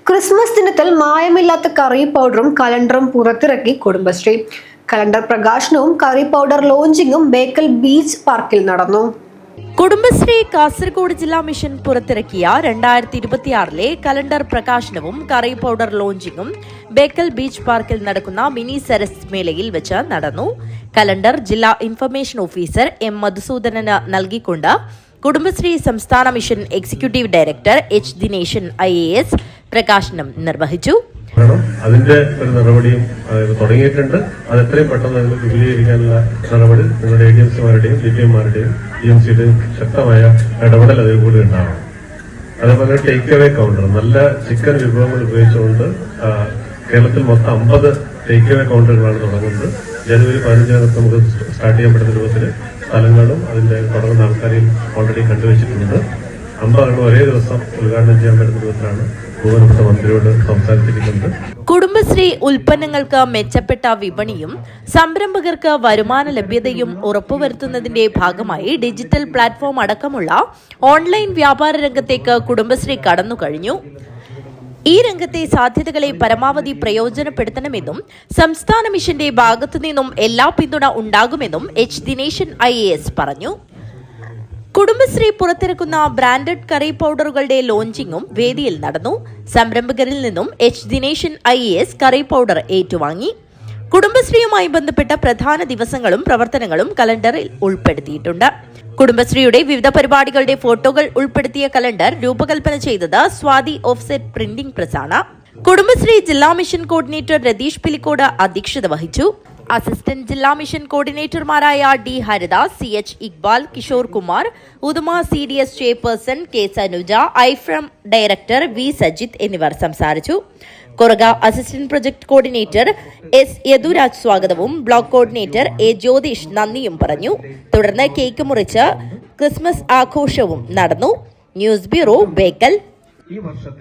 Christmas ദിനത്തിൽ മായമില്ലാത്ത കറി പൗഡറും കലണ്ടറും പുറത്തിറക്കി കുടുംബശ്രീ. കലണ്ടർ പ്രകാശനവും കറി പൗഡർ ലോഞ്ചിങ്ങും ബേക്കൽ ബീച്ച് പാർക്കിൽ നടന്നു. കുടുംബശ്രീ കാസർഗോഡ് ജില്ലാ മിഷൻ പുറത്തിറക്കിയ 2026 കലണ്ടർ പ്രകാശനവും കറി പൗഡർ ലോഞ്ചിങ്ങും ബേക്കൽ ബീച്ച് പാർക്കിൽ നടക്കുന്ന മിനി സരസ് മേളയിൽ വെച്ച് നടന്നു. കലണ്ടർ ജില്ലാ ഇൻഫർമേഷൻ ഓഫീസർ എം മധുസൂദനന് നൽകിക്കൊണ്ട് കുടുംബശ്രീ സംസ്ഥാന mission executive director H Dineshan IAS പ്രകാശനം നിർവഹിച്ചു. അതിന്റെ ഒരു നടപടിയും തുടങ്ങിയിട്ടുണ്ട്. അത് എത്രയും പെട്ടെന്ന് അതിന് വിപുലീകരിക്കാനുള്ള നടപടി നിങ്ങളുടെ ADMCമാരുടെയും DPMമാരുടെയും DMCയുടെയും ശക്തമായ ഇടപെടൽ അതിൽ കൂടി ഉണ്ടാവണം. അതേപോലെ ടേക്ക് അവേ കൗണ്ടർ, നല്ല ചിക്കൻ വിഭവങ്ങൾ ഉപയോഗിച്ചുകൊണ്ട് കേരളത്തിൽ മൊത്തം 50 ടേക്ക് അവേ കൗണ്ടറുകളാണ് തുടങ്ങുന്നത്. ജനുവരി 15 നമുക്ക് സ്റ്റാർട്ട് ചെയ്യാൻ പറ്റുന്ന രൂപത്തിൽ സ്ഥലങ്ങളും അതിന്റെ തുടങ്ങുന്ന ആൾക്കാരെയും ഓൾറെഡി കണ്ടുവച്ചിട്ടുണ്ട്. 50 ഒരേ ദിവസം ഉദ്ഘാടനം ചെയ്യാൻ പറ്റുന്ന രൂപത്തിലാണ് ബഹുമാനപ്പെട്ട മന്ത്രിയോട് സംസാരിച്ചിരിക്കുന്നത്. കുടുംബശ്രീ ഉൽപ്പന്നങ്ങൾക്ക് മെച്ചപ്പെട്ട വിപണിയും സംരംഭകർക്ക് വരുമാന ലഭ്യതയും ഉറപ്പുവരുത്തുന്നതിന്റെ ഭാഗമായി ഡിജിറ്റൽ പ്ലാറ്റ്ഫോം അടക്കമുള്ള ഓൺലൈൻ വ്യാപാര രംഗത്തേക്ക് കുടുംബശ്രീ കടന്നുകഴിഞ്ഞു. ഈ രംഗത്തെ സാധ്യതകളെ പരമാവധി പ്രയോജനപ്പെടുത്തണമെന്നും സംസ്ഥാന മിഷന്റെ ഭാഗത്തുനിന്നും എല്ലാ പിന്തുണ ഉണ്ടാകുമെന്നും എച്ച് ദിനേശൻ IAS പറഞ്ഞു. കുടുംബശ്രീ പുറത്തിറക്കുന്ന ബ്രാൻഡഡ് കറി പൗഡറുകളുടെ ലോഞ്ചിങ്ങും വേദിയിൽ നടന്നു. സംരംഭകരിൽ നിന്നും H Dineshan IAS curry powder ഏറ്റുവാങ്ങി. കുടുംബശ്രീയുമായി ബന്ധപ്പെട്ട പ്രധാന ദിവസങ്ങളും പ്രവർത്തനങ്ങളും കലണ്ടറിൽ ഉൾപ്പെടുത്തിയിട്ടുണ്ട്. കുടുംബശ്രീയുടെ വിവിധ പരിപാടികളുടെ ഫോട്ടോകൾ ഉൾപ്പെടുത്തിയ കലണ്ടർ രൂപകൽപ്പന ചെയ്തത് സ്വാതി ഓഫ്സെറ്റ് പ്രിന്റിംഗ് പ്രസാണ്. കുടുംബശ്രീ ജില്ലാ മിഷൻ കോർഡിനേറ്റർ രതീഷ് പിലിക്കോട് അധ്യക്ഷത വഹിച്ചു. അസിസ്റ്റന്റ് ജില്ലാ മിഷൻ കോർഡിനേറ്റർമാരായ D Haridas, CH Iqbal, Kishore Kumar, Uduma CDS chairperson K Sanuja, ഐഫ്രം ഡയറക്ടർ V സജിത് എന്നിവർ സംസാരിച്ചു. Koraga assistant project coordinator S Yaduraj സ്വാഗതവും ബ്ലോക്ക് കോർഡിനേറ്റർ A ജ്യോതിഷ് നന്ദിയും പറഞ്ഞു. തുടർന്ന് കേക്ക് മുറിച്ച് ക്രിസ്മസ് ആഘോഷവും നടന്നു. News bureau, Bekal.